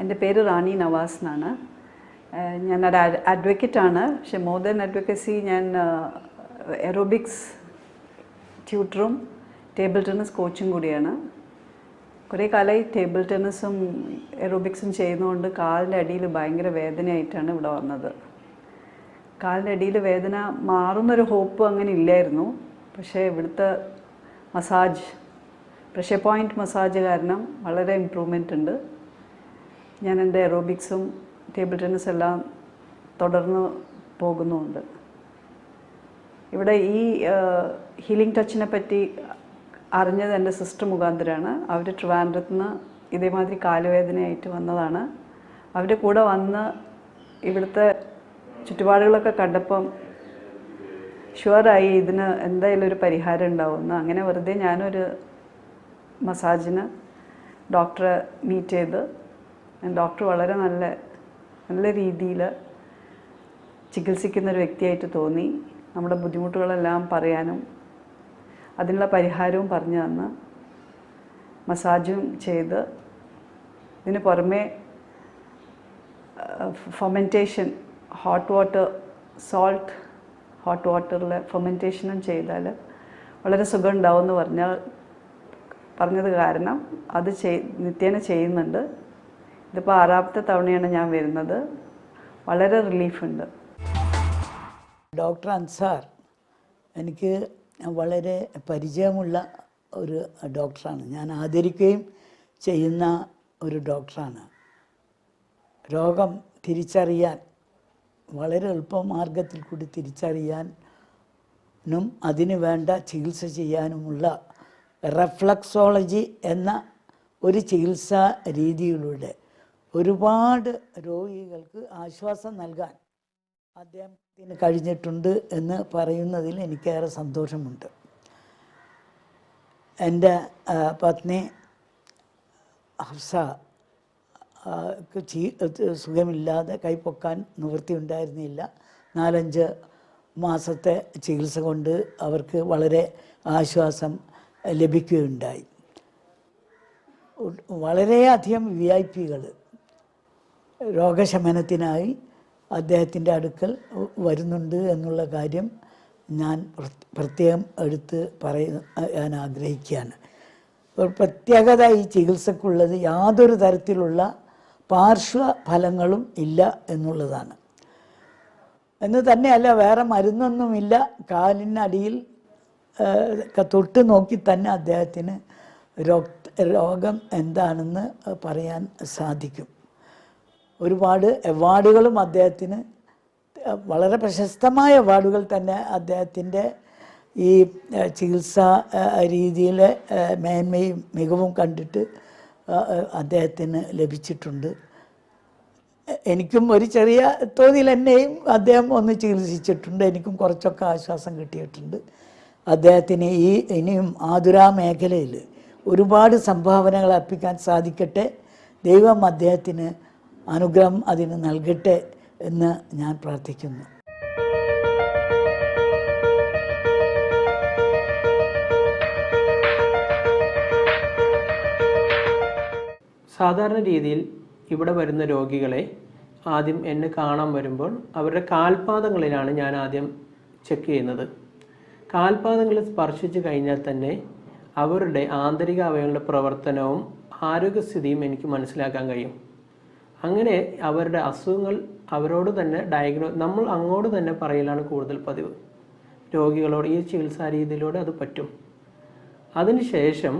എൻ്റെ പേര് റാണി നവാസ് എന്നാണ്. ഞാനൊരു അഡ്വക്കേറ്റാണ്. പക്ഷേ മോർ ദാൻ അഡ്വക്കസി ഞാൻ എറോബിക്സ് ട്യൂട്ടറും ടേബിൾ ടെന്നീസ് കോച്ചും കൂടിയാണ്. കുറേ കാലമായി ടേബിൾ ടെന്നീസും എറോബിക്സും ചെയ്യുന്നതുകൊണ്ട് കാലിൻ്റെ അടിയിൽ ഭയങ്കര വേദനയായിട്ടാണ് ഇവിടെ വന്നത്. കാലിൻ്റെ അടിയിൽ വേദന മാറുന്നൊരു ഹോപ്പ് അങ്ങനെ ഇല്ലായിരുന്നു. പക്ഷേ ഇവിടുത്തെ മസാജ്, പ്രഷർ പോയിൻറ്റ് മസാജ് കാരണം വളരെ ഇമ്പ്രൂവ്മെൻ്റ് ഉണ്ട്. ഞാൻ എൻ്റെ എറോബിക്സും ടേബിൾ ടെന്നീസ് എല്ലാം തുടർന്ന് പോകുന്നുമുണ്ട്. ഇവിടെ ഈ ഹീലിംഗ് ടച്ചിനെ പറ്റി അറിഞ്ഞത് എൻ്റെ സിസ്റ്റർ മുഖാന്തരമാണ്. അവർ ട്രിവാൻഡ്രത്ത് നിന്ന് ഇതേമാതിരി കാലുവേദനയായിട്ട് വന്നതാണ്. അവരുടെ കൂടെ വന്ന് ഇവിടുത്തെ ചുറ്റുപാടുകളൊക്കെ കണ്ടപ്പം ഷുവറായി ഇതിന് എന്തായാലും ഒരു പരിഹാരം ഉണ്ടാവുമെന്ന്. അങ്ങനെ വെറുതെ ഞാനൊരു മസാജിന് ഡോക്ടറെ മീറ്റ് ചെയ്ത്, ഡോക്ടർ വളരെ നല്ല രീതിയിൽ ചികിത്സിക്കുന്നൊരു വ്യക്തിയായിട്ട് തോന്നി. നമ്മുടെ ബുദ്ധിമുട്ടുകളെല്ലാം പറയാനും അതിനുള്ള പരിഹാരവും പറഞ്ഞു തന്ന് മസാജും ചെയ്ത്, ഇതിന് പുറമെ ഫെർമെൻറ്റേഷൻ, ഹോട്ട് വാട്ടറിൽ ഫെർമെൻറ്റേഷനും ചെയ്താൽ വളരെ സുഖം ഉണ്ടാവുമെന്ന് പറഞ്ഞത് കാരണം അത് നിത്യേന ചെയ്യുന്നുണ്ട്. ഇതിപ്പോൾ 6ാമത്തെ തവണയാണ് ഞാൻ വരുന്നത്. വളരെ റിലീഫുണ്ട്. ഡോക്ടർ അൻസാർ എനിക്ക് വളരെ പരിചയമുള്ള ഒരു ഡോക്ടറാണ്. ഞാൻ ആദരിക്കുകയും ചെയ്യുന്ന ഒരു ഡോക്ടറാണ്. രോഗം തിരിച്ചറിയാൻ വളരെ എളുപ്പമാർഗത്തിൽ കൂടി തിരിച്ചറിയാനും അതിന് വേണ്ട ചികിത്സ ചെയ്യാനുമുള്ള റെഫ്ലക്സോളജി എന്ന ഒരു ചികിത്സാ രീതിയിലൂടെ ഒരുപാട് രോഗികൾക്ക് ആശ്വാസം നൽകാൻ അദ്ദേഹത്തിന് കഴിഞ്ഞിട്ടുണ്ട് എന്ന് പറയുന്നതിൽ എനിക്കേറെ സന്തോഷമുണ്ട്. എൻ്റെ പത്നി ഹഫ്സ സുഖമില്ലാതെ കൈപ്പൊക്കാൻ നിവൃത്തി ഉണ്ടായിരുന്നില്ല. 4-5 മാസത്തെ ചികിത്സ കൊണ്ട് അവർക്ക് വളരെ ആശ്വാസം ലഭിക്കുകയുണ്ടായി. വളരെയധികം VIP-കൾ രോഗശമനത്തിനായി അദ്ദേഹത്തിൻ്റെ അടുക്കൽ വരുന്നുണ്ട് എന്നുള്ള കാര്യം ഞാൻ പ്രത്യേകം എടുത്ത് പറയാൻ ആഗ്രഹിക്കുകയാണ്. ഒരു പ്രത്യേകത ഈ ചികിത്സക്കുള്ളത് യാതൊരു തരത്തിലുള്ള പാർശ്വഫലങ്ങളും ഇല്ല എന്നുള്ളതാണ്. എന്ന് തന്നെയല്ല, വേറെ മരുന്നൊന്നുമില്ല. കാലിനടിയിൽ തൊട്ട് നോക്കി തന്നെ അദ്ദേഹത്തിന് രോഗം എന്താണെന്ന് പറയാൻ സാധിക്കും. ഒരുപാട് അവാർഡുകളും അദ്ദേഹത്തിന്, വളരെ പ്രശസ്തമായ അവാർഡുകൾ തന്നെ അദ്ദേഹത്തിൻ്റെ ഈ ചികിത്സാ രീതിയിലെ മേന്മയും മികവും കണ്ടിട്ട് അദ്ദേഹത്തിന് ലഭിച്ചിട്ടുണ്ട്. എനിക്കും ഒരു ചെറിയ തോതിൽ എന്നെയും അദ്ദേഹം ഒന്ന് ചികിത്സിച്ചിട്ടുണ്ട്. എനിക്കും കുറച്ചൊക്കെ ആശ്വാസം കിട്ടിയിട്ടുണ്ട്. അദ്ദേഹത്തിന് ഇനിയും ആതുരാ മേഖലയിൽ ഒരുപാട് സംഭാവനകൾ അർപ്പിക്കാൻ സാധിക്കട്ടെ. ദൈവം അദ്ദേഹത്തിന് അനുഗ്രഹം അതിന് നൽകട്ടെ എന്ന് ഞാൻ പ്രാർത്ഥിക്കുന്നു. സാധാരണ രീതിയിൽ ഇവിടെ വരുന്ന രോഗികളെ ആദ്യം എന്നെ കാണാൻ വരുമ്പോൾ അവരുടെ കാൽപാദങ്ങളിലാണ് ഞാൻ ആദ്യം ചെക്ക് ചെയ്യുന്നത്. കാൽപാദങ്ങളിൽ സ്പർശിച്ച് കഴിഞ്ഞാൽ തന്നെ അവരുടെ ആന്തരിക അവയവങ്ങളുടെ പ്രവർത്തനവും ആരോഗ്യസ്ഥിതിയും എനിക്ക് മനസ്സിലാക്കാൻ കഴിയും. അങ്ങനെ അവരുടെ അസുഖങ്ങൾ അവരോട് തന്നെ നമ്മൾ അങ്ങോട്ട് തന്നെ പറയലാണ് കൂടുതൽ പതിവ്. രോഗികളോട് ഈ ചികിത്സാ രീതിയിലൂടെ അത് പറ്റും. അതിനുശേഷം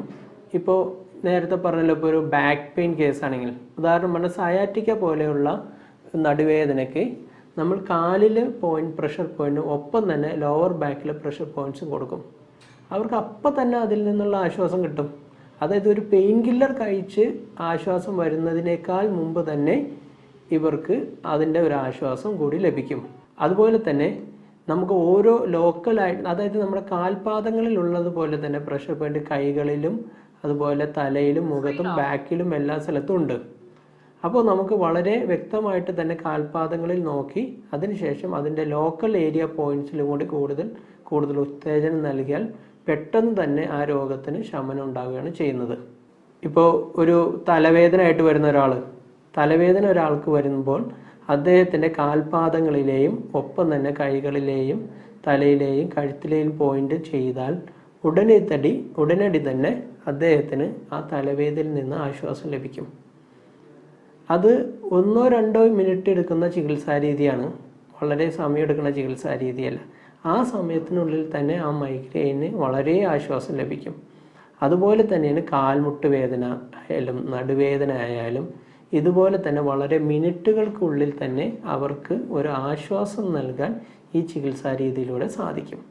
ഇപ്പോൾ നേരത്തെ പറഞ്ഞല്ലോ, ഇപ്പോൾ ഒരു ബാക്ക് പെയിൻ കേസാണെങ്കിൽ, ഉദാഹരണം പറഞ്ഞാൽ സയാറ്റിക്ക പോലെയുള്ള നടുവേദനയ്ക്ക് നമ്മൾ കാലിൽ പ്രഷർ പോയിൻറ്റും ഒപ്പം തന്നെ ലോവർ ബാക്കിൽ പ്രഷർ പോയിൻറ്റ്സും കൊടുക്കും. അവർക്ക് അപ്പം തന്നെ അതിൽ നിന്നുള്ള ആശ്വാസം കിട്ടും. അതായത് ഒരു പെയിൻ കില്ലർ കഴിച്ച് ആശ്വാസം വരുന്നതിനേക്കാൾ മുമ്പ് തന്നെ ഇവർക്ക് അതിൻ്റെ ഒരു ആശ്വാസം കൂടി ലഭിക്കും. അതുപോലെ തന്നെ നമുക്ക് ഓരോ ലോക്കലായിട്ട്, അതായത് നമ്മുടെ കാൽപാദങ്ങളിൽ ഉള്ളതുപോലെ തന്നെ പ്രഷർ പോയിൻറ്റ് കൈകളിലും അതുപോലെ തലയിലും മുഖത്തും ബാക്കിലും എല്ലാ സ്ഥലത്തും ഉണ്ട്. അപ്പോൾ നമുക്ക് വളരെ വ്യക്തമായിട്ട് തന്നെ കാൽപാദങ്ങളിൽ നോക്കി അതിനുശേഷം അതിൻ്റെ ലോക്കൽ ഏരിയ പോയിൻറ്റ്സിലും കൂടി കൂടുതൽ ഉത്തേജനം നൽകിയാൽ പെട്ടെന്ന് തന്നെ ആ രോഗത്തിന് ശമനം ഉണ്ടാവുകയാണ് ചെയ്യുന്നത്. ഇപ്പോൾ ഒരു തലവേദനയായിട്ട് വരുന്ന ഒരാൾക്ക് വരുമ്പോൾ അദ്ദേഹത്തിൻ്റെ കാൽപാദങ്ങളിലെയും ഒപ്പം തന്നെ കൈകളിലെയും തലയിലെയും കഴുത്തിലെയും പോയിൻ്റ് ചെയ്താൽ ഉടനടി തന്നെ അദ്ദേഹത്തിന് ആ തലവേദനയിൽ നിന്ന് ആശ്വാസം ലഭിക്കും. അത് 1-2 മിനിറ്റ് എടുക്കുന്ന ചികിത്സാ രീതിയാണ്, വളരെ സമയമെടുക്കുന്ന ചികിത്സാ രീതിയല്ല. ആ സമയത്തിനുള്ളിൽ തന്നെ ആ മൈഗ്രെയിന് വളരെ ആശ്വാസം ലഭിക്കും. അതുപോലെ തന്നെയാണ് കാൽമുട്ട് വേദന ആയാലും നടുവേദന ആയാലും ഇതുപോലെ തന്നെ വളരെ മിനിറ്റുകൾക്കുള്ളിൽ തന്നെ അവർക്ക് ഒരു ആശ്വാസം നൽകാൻ ഈ ചികിത്സാ രീതിയിലൂടെ സാധിക്കും.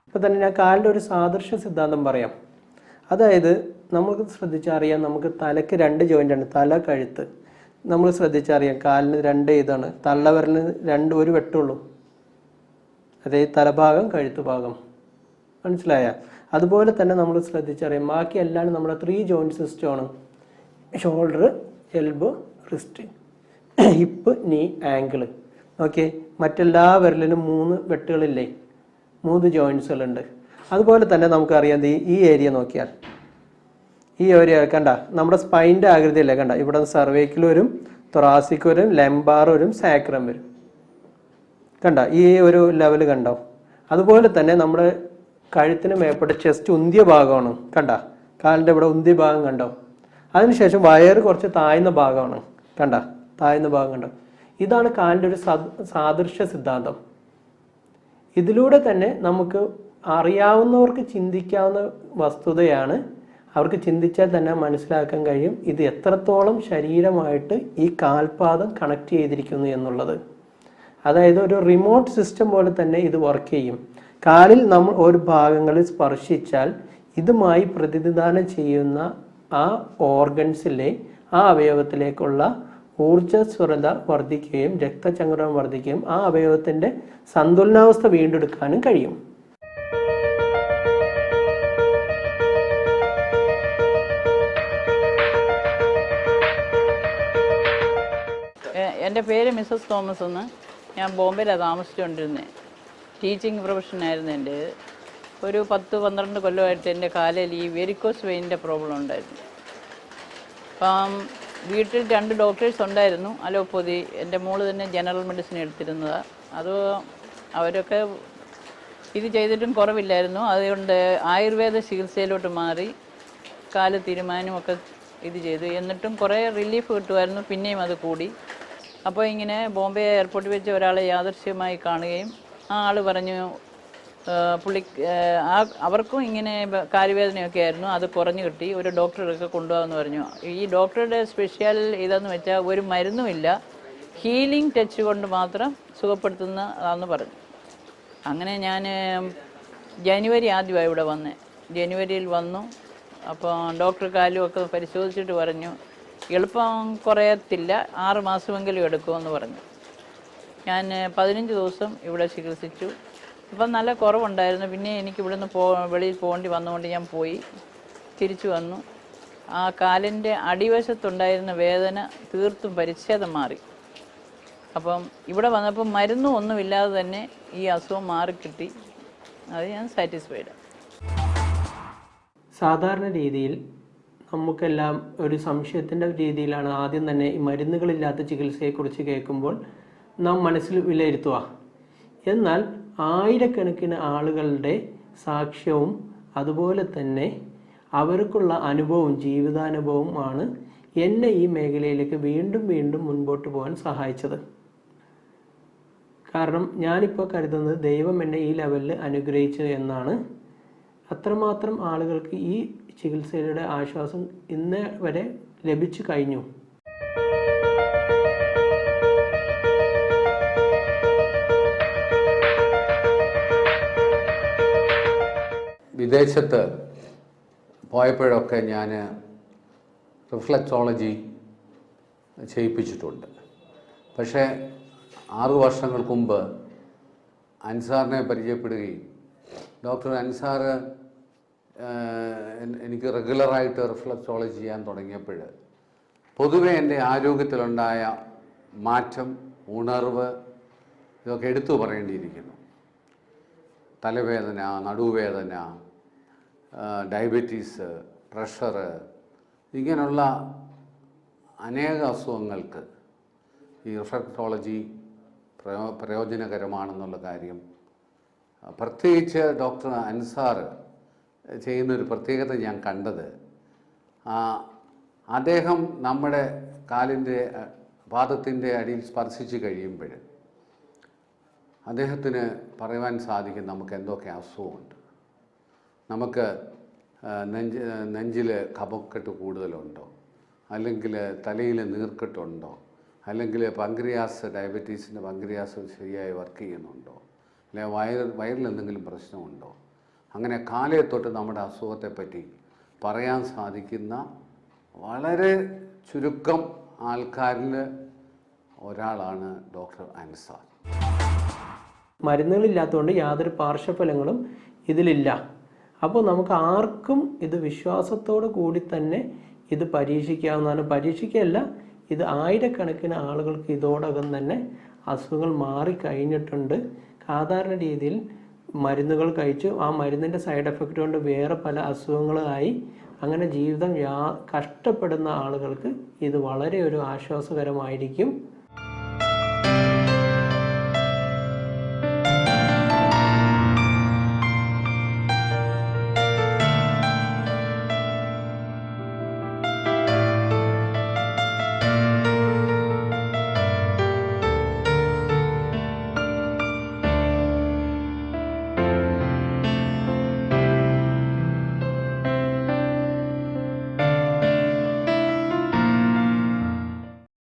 ഇപ്പോൾ തന്നെ ഞാൻ കാലിൻ്റെ ഒരു സാദൃശ്യ സിദ്ധാന്തം പറയാം. അതായത് നമുക്ക് ശ്രദ്ധിച്ചറിയാം, നമുക്ക് തലയ്ക്ക് 2 ജോയിൻ്റാണ്, തല കഴുത്ത്. നമ്മൾ ശ്രദ്ധിച്ചറിയാം കാലിന് 2 ഇതാണ്, തള്ളവിരലിന് ഒരു വെട്ടുള്ളൂ. അതായത് തലഭാഗം കഴുത്ത് ഭാഗം, മനസ്സിലായ? അതുപോലെ തന്നെ നമ്മൾ ശ്രദ്ധിച്ചറിയാം ബാക്കി എല്ലാം നമ്മുടെ 3 ജോയിൻറ്റ് സിസ്റ്റമാണ്. ഷോൾഡർ, എൽബോ, റിസ്റ്റ്, ഹിപ്പ്, നീ, ആങ്കിള്. ഓക്കെ, മറ്റെല്ലാ വിരലിനും 3 വെട്ടുകളില്ലേ, 3 ജോയിൻസുകളുണ്ട്. അതുപോലെ തന്നെ നമുക്കറിയാം ഈ ഏരിയ നോക്കിയാൽ, ഈ ഏരിയ കണ്ട നമ്മുടെ സ്പൈൻ്റെ ആകൃതിയല്ലേ, കണ്ട ഇവിടെ സർവൈക്കൽ വരും, തൊറാസിക് വരും, ലെംബാർ വരും, സാക്രം വരും. കണ്ട ഈ ഒരു ലെവൽ കണ്ടോ? അതുപോലെ തന്നെ നമ്മുടെ കഴുത്തിന് മേപ്പെട്ട് ചെസ്റ്റ് ഉന്തിയ ഭാഗമാണ്, കണ്ട കാലിൻ്റെ ഇവിടെ ഉന്തിയ ഭാഗം കണ്ടോ? അതിനുശേഷം വയറ് കുറച്ച് താഴ്ന്ന ഭാഗമാണ്, കണ്ട താഴ്ന്ന ഭാഗം കണ്ടോ? ഇതാണ് കാലിൻ്റെ ഒരു സാദൃശ്യ സിദ്ധാന്തം. ഇതിലൂടെ തന്നെ നമുക്ക് അറിയാവുന്നവർക്ക് ചിന്തിക്കാവുന്ന വസ്തുതയാണ്. അവർക്ക് ചിന്തിച്ചാൽ തന്നെ മനസ്സിലാക്കാൻ കഴിയും ഇത് എത്രത്തോളം ശരീരമായിട്ട് ഈ കാൽപാദം കണക്ട് ചെയ്തിരിക്കുന്നു എന്നുള്ളത്. അതായത് ഒരു റിമോട്ട് സിസ്റ്റം പോലെ തന്നെ ഇത് വർക്ക് ചെയ്യും. കാലിൽ നമ്മൾ ഒരു ഭാഗങ്ങളിൽ സ്പർശിച്ചാൽ ഇതുമായി പ്രതിനിധാനം ചെയ്യുന്ന ആ ഓർഗൻസിലെ ആ അവയവത്തിലേക്കുള്ള ഊർജ്ജസ്വരത വർദ്ധിക്കുകയും രക്തചംക്രമണം വർദ്ധിക്കുകയും ആ അവയവത്തിൻ്റെ സന്തുലനാവസ്ഥ വീണ്ടെടുക്കാനും കഴിയും. എൻ്റെ പേര് മിസ്സസ് തോമസ് എന്ന്. ഞാൻ ബോംബെയിലാണ് താമസിച്ചുകൊണ്ടിരുന്നത്. ടീച്ചിങ് പ്രൊഫഷനായിരുന്നു എൻ്റെ. ഒരു 10-12 കൊല്ലമായിട്ട് എൻ്റെ കാലിൽ ഈ വെരിക്കോസ് വെയിനിൻ്റെ പ്രോബ്ലം ഉണ്ടായിരുന്നു. അപ്പം വീട്ടിൽ 2 ഡോക്ടേഴ്സ് ഉണ്ടായിരുന്നു അലോപ്പതി. എൻ്റെ മോള് തന്നെ ജനറൽ മെഡിസിൻ എടുത്തിരുന്നതാണ്. അത് അവരൊക്കെ ഇത് ചെയ്തിട്ടും കുറവില്ലായിരുന്നു. അതുകൊണ്ട് ആയുർവേദ ചികിത്സയിലോട്ട് മാറി കാല് തീരുമാനമൊക്കെ ഇത് ചെയ്തു. എന്നിട്ടും കുറേ റിലീഫ് കിട്ടുമായിരുന്നു. പിന്നെയും അത് കൂടി. അപ്പോൾ ഇങ്ങനെ ബോംബെ എയർപോർട്ടിൽ വെച്ച് ഒരാളെ യാദൃശ്യമായി കാണുകയും ആ ആൾ പറഞ്ഞു അവർക്കും ഇങ്ങനെ കാലുവേദനയൊക്കെ ആയിരുന്നു, അത് കുറഞ്ഞു കിട്ടി, ഒരു ഡോക്ടറൊക്കെ കൊണ്ടുപോകാമെന്ന് പറഞ്ഞു. ഈ ഡോക്ടറുടെ സ്പെഷ്യൽ ഇതെന്ന് വെച്ചാൽ ഒരു മരുന്നുമില്ല, ഹീലിംഗ് ടച്ച് കൊണ്ട് മാത്രം സുഖപ്പെടുത്തുന്നതാണെന്ന് പറഞ്ഞു. അങ്ങനെ ഞാൻ ജനുവരി ആദ്യമായി ഇവിടെ വന്നേ. ജനുവരിയിൽ വന്നു. അപ്പോൾ ഡോക്ടർ കാലുമൊക്കെ പരിശോധിച്ചിട്ട് പറഞ്ഞു എളുപ്പം കുറയത്തില്ല, 6 മാസമെങ്കിലും എടുക്കുമെന്ന് പറഞ്ഞു. ഞാൻ 15 ദിവസം ഇവിടെ ചികിത്സിച്ചു. ഇപ്പം നല്ല കുറവുണ്ടായിരുന്നു. പിന്നെ എനിക്ക് ഇവിടുന്ന് വെളിയിൽ പോകേണ്ടി വന്നുകൊണ്ട് ഞാൻ പോയി തിരിച്ചു വന്നു. ആ കാലിൻ്റെ അടിവശത്തുണ്ടായിരുന്ന വേദന തീർത്തും പരിച്ഛേദം മാറി. അപ്പം ഇവിടെ വന്നപ്പോൾ മരുന്നും ഒന്നുമില്ലാതെ തന്നെ ഈ അസുഖം മാറിക്കിട്ടി. അത് ഞാൻ സാറ്റിസ്ഫൈഡ്. സാധാരണ രീതിയിൽ നമുക്കെല്ലാം ഒരു സംശയത്തിൻ്റെ രീതിയിലാണ് ആദ്യം തന്നെ ഈ മരുന്നുകളില്ലാത്ത ചികിത്സയെക്കുറിച്ച് കേൾക്കുമ്പോൾ നാം മനസ്സിൽ വിലയിരുത്തുക. എന്നാൽ ആയിരക്കണക്കിന് ആളുകളുടെ സാക്ഷ്യവും അതുപോലെ തന്നെ അവർക്കുള്ള അനുഭവവും ജീവിതാനുഭവവുമാണ് എന്നെ ഈ മേഖലയിലേക്ക് വീണ്ടും വീണ്ടും മുൻപോട്ട് പോകാൻ സഹായിച്ചത്. കാരണം ഞാനിപ്പോൾ കരുതുന്നത് ദൈവം എന്നെ ഈ ലെവലിൽ അനുഗ്രഹിച്ചു എന്നാണ്. അത്രമാത്രം ആളുകൾക്ക് ഈ ചികിത്സയുടെ ആശ്വാസം ഇന്ന് വരെ ലഭിച്ചു കഴിഞ്ഞു. വിദേശത്ത് പോയപ്പോഴൊക്കെ ഞാൻ റിഫ്ലക്സോളജി ചെയ്യിപ്പിച്ചിട്ടുണ്ട്. പക്ഷേ 6 വർഷങ്ങൾക്ക് മുമ്പ് അൻസാറിനെ പരിചയപ്പെടുകയും ഡോക്ടർ അൻസാർ എനിക്ക് റെഗുലറായിട്ട് റിഫ്ലക്സോളജി ചെയ്യാൻ തുടങ്ങിയപ്പോൾ പൊതുവെ എൻ്റെ ആരോഗ്യത്തിലുണ്ടായ മാറ്റം, ഉണർവ് ഇതൊക്കെ എടുത്തു പറയേണ്ടിയിരിക്കുന്നു. തലവേദന, നടുവേദന, ഡയബറ്റീസ്, പ്രഷറ്, ഇങ്ങനെയുള്ള അനേക അസുഖങ്ങൾക്ക് ഈ റിഫ്ലക്സോളജി പ്രയോജനകരമാണെന്നുള്ള കാര്യം പ്രത്യേകിച്ച് ഡോക്ടർ അൻസാർ ചെയ്യുന്നൊരു പ്രത്യേകത ഞാൻ കണ്ടത്, അദ്ദേഹം നമ്മുടെ കാലിൻ്റെ പാദത്തിൻ്റെ അടിയിൽ സ്പർശിച്ച് കഴിയുമ്പോൾ അദ്ദേഹത്തിന് പറയുവാൻ സാധിക്കും നമുക്ക് എന്തൊക്കെ അസുഖമുണ്ട്. നമുക്ക് നെഞ്ചിൽ കഫക്കെട്ട് കൂടുതലുണ്ടോ, അല്ലെങ്കിൽ തലയിൽ നീർക്കെട്ടുണ്ടോ, അല്ലെങ്കിൽ പങ്ക്രിയാസ്, ഡയബറ്റീസിൻ്റെ പങ്ക്രിയാസ് ശരിയായി വർക്ക് ചെയ്യുന്നുണ്ടോ, അല്ലെങ്കിൽ വയറിൽ എന്തെങ്കിലും പ്രശ്നമുണ്ടോ, അങ്ങനെ കാലയെ തൊട്ട് നമ്മുടെ അസുഖത്തെപ്പറ്റി പറയാൻ സാധിക്കുന്ന വളരെ ചുരുക്കം ആൾക്കാരിൽ ഒരാളാണ് ഡോക്ടർ അൻസാർ. മരുന്നുകളില്ലാത്തതുകൊണ്ട് യാതൊരു പാർശ്വഫലങ്ങളും ഇതിലില്ല. അപ്പോൾ നമുക്ക് ആർക്കും ഇത് വിശ്വാസത്തോടു കൂടി തന്നെ ഇത് പരീക്ഷിക്കാവുന്നതാണ്. പരീക്ഷിക്കുകയല്ല, ഇത് ആയിരക്കണക്കിന് ആളുകൾക്ക് ഇതോടകം തന്നെ അസുഖങ്ങൾ മാറിക്കഴിഞ്ഞിട്ടുണ്ട്. സാധാരണ രീതിയിൽ മരുന്നുകൾ കഴിച്ചു ആ മരുന്നിൻ്റെ സൈഡ് എഫക്റ്റ് കൊണ്ട് വേറെ പല അസുഖങ്ങളായി അങ്ങനെ ജീവിതം കഷ്ടപ്പെടുന്ന ആളുകൾക്ക് ഇത് വളരെ ഒരു ആശ്വാസകരമായിരിക്കും.